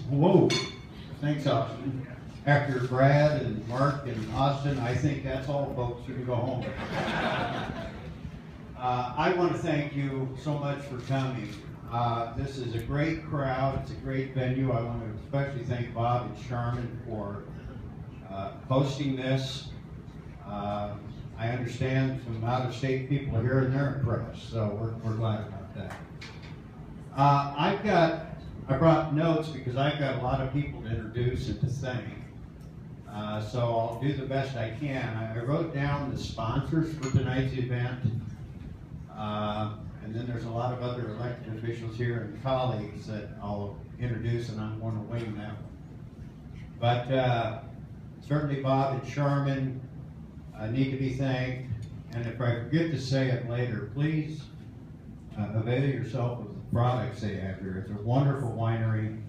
Whoa, thanks, Austin. After Brad and Mark and Austin, I think that's all, folks. You can go home. I want to thank you so much for coming. This is a great crowd. It's a great venue. I want to especially thank Bob and Sharman for hosting this. I understand some out-of-state people are here and they're impressed, so we're glad about that. I brought notes because I've got a lot of people to introduce and to thank. So I'll do the best I can. I wrote down the sponsors for tonight's event. And then there's a lot of other elected officials here and colleagues that I'll introduce, and I'm going to wing that one. But certainly Bob and Sharman need to be thanked. And if I forget to say it later, please avail yourself of the products they have here. It's a wonderful winery,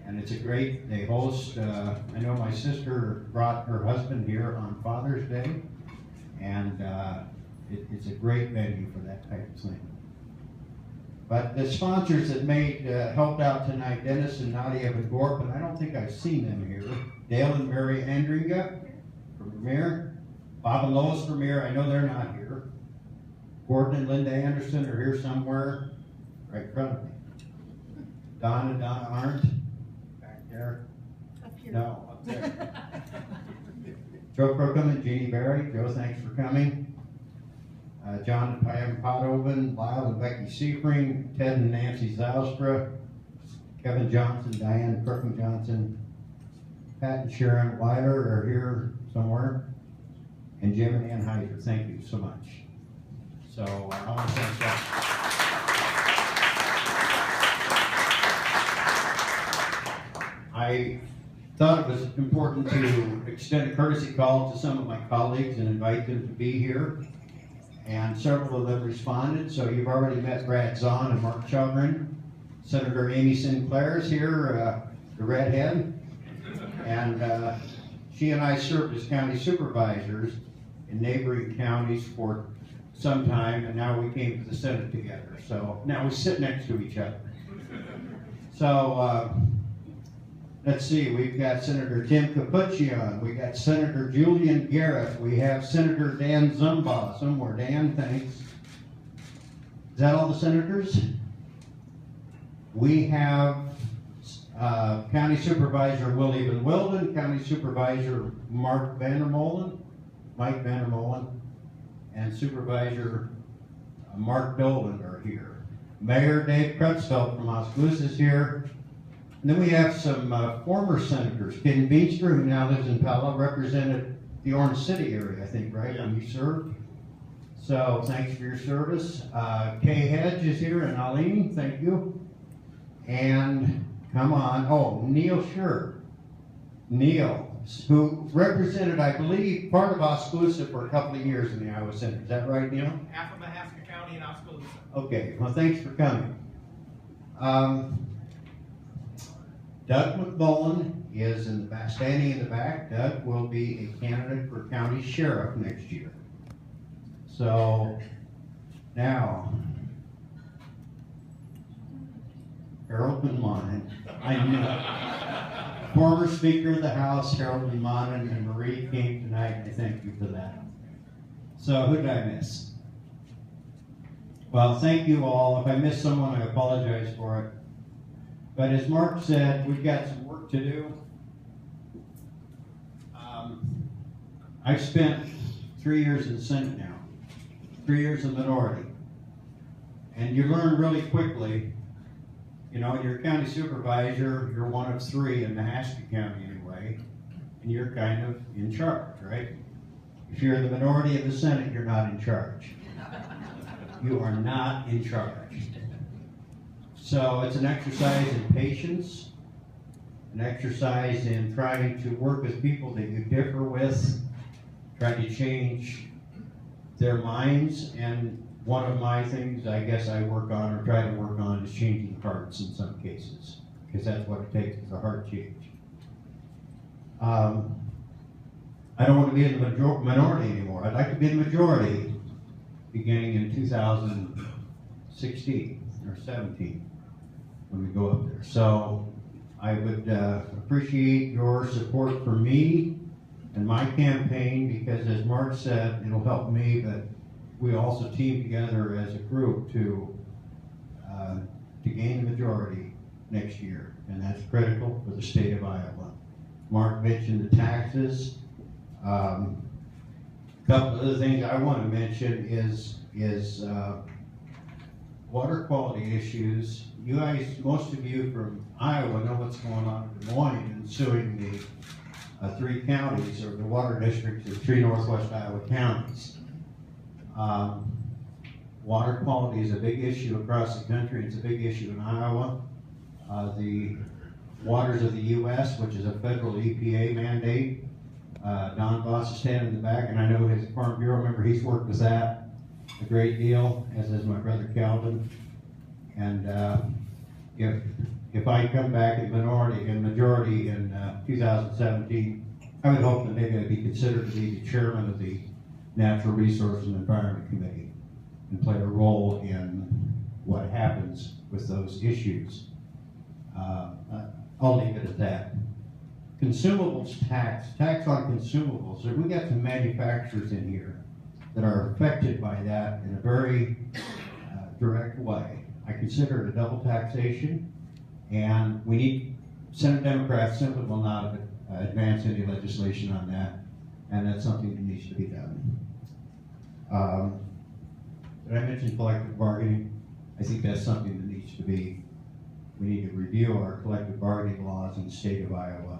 and it's a great, they host, I know my sister brought her husband here on Father's Day, and it's a great venue for that type of thing. But the sponsors that helped out tonight, Dennis and Nadia Van Gorp, and I don't think I've seen them here. Dale and Mary Andringa from Vermeer, Bob and Lois Vermeer, I know they're not here. Gordon and Linda Anderson are here somewhere, right in front of me. Don and Donna Arndt, back there. Up here. No, up there. Joe Crookham and Jeannie Berry. Joe, thanks for coming. John and Pam Potoven, Lyle and Becky Sebring, Ted and Nancy Zylstra, Kevin Johnson, Diane Crookham Johnson, Pat and Sharon Weiler are here somewhere, and Jim and Ann Heiser. Thank you so much. So I want to thank that. I thought it was important to extend a courtesy call to some of my colleagues and invite them to be here. And several of them responded. So you've already met Brad Zahn and Mark Chogrin. Senator Amy Sinclair is here, the redhead. And she and I served as county supervisors in neighboring counties for some time, and now we came to the Senate together. So now we sit next to each other. So let's see, we've got Senator Tim Capuccion, we got Senator Julian Garrett, we have Senator Dan Zumbaugh somewhere. Dan, thanks. Is that all the senators? We have County Supervisor Willie Van Wilden, County Supervisor Mike Vandermolen, and Supervisor Mark Dolan are here. Mayor Dave Crutchfield from Oskaloosa is here. And then we have some former senators. Ken Beechler, who now lives in Pella, represented the Orange City area, I think, right? Yeah. And you served. So thanks for your service. Kay Hedge is here, and Aline, thank you. And come on, Neil Scher. Neil, who represented, I believe, part of Oskaloosa for a couple of years in the Iowa Senate. Is that right, Neil? Half of Mahaska County and Oskaloosa. Okay, well, thanks for coming. Doug McMullen is standing in the back. Doug will be a candidate for county sheriff next year. So now, Harold McMahon, I knew. Former Speaker of the House, Harold McMahon, and Marie came tonight, and I thank you for that. So who did I miss? Well, thank you all. If I missed someone, I apologize for it. But as Mark said, we've got some work to do. I've spent 3 years in the Senate now, 3 years in the minority. And you learn really quickly, you know, you're a county supervisor, you're one of three in Mahaska County anyway, and you're kind of in charge, right? If you're in the minority of the Senate, you're not in charge. You are not in charge. So it's an exercise in patience, an exercise in trying to work with people that you differ with, trying to change their minds, and one of my things I guess I work on or try to work on is changing hearts in some cases, because that's what it takes, is a heart change. I don't want to be in the minority anymore. I'd like to be in the majority beginning in 2016 or 17 when we go up there. So I would appreciate your support for me and my campaign, because as Mark said, it'll help me, but we also team together as a group to gain the majority next year, and that's critical for the state of Iowa. Mark mentioned the taxes. A couple of other things I want to mention is water quality issues. You guys, most of you from Iowa know what's going on in Des Moines and suing the 3 counties, or the water districts of 3 northwest Iowa counties. Water quality is a big issue across the country. It's a big issue in Iowa. The Waters of the U.S., which is a federal EPA mandate. Don Voss is standing in the back, and I know his Farm Bureau member, he's worked with that a great deal, as is my brother Calvin. And if I come back in majority in 2017, I would hope that maybe I'd be considered to be the chairman of the Natural Resources and Environment Committee and play a role in what happens with those issues. I'll leave it at that. Consumables tax on consumables. We got some manufacturers in here that are affected by that in a very direct way. I consider it a double taxation, and we need, Senate Democrats simply will not advance any legislation on that, and that's something that needs to be done. Did I mention collective bargaining? I think that's something that needs to be, we need to review our collective bargaining laws in the state of Iowa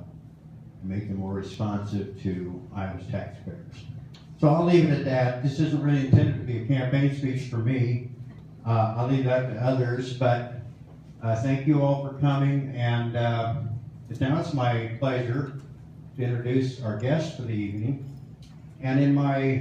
and make them more responsive to Iowa's taxpayers. So I'll leave it at that. This isn't really intended to be a campaign speech for me. I'll leave that to others, but thank you all for coming, and now it's my pleasure to introduce our guest for the evening. And in my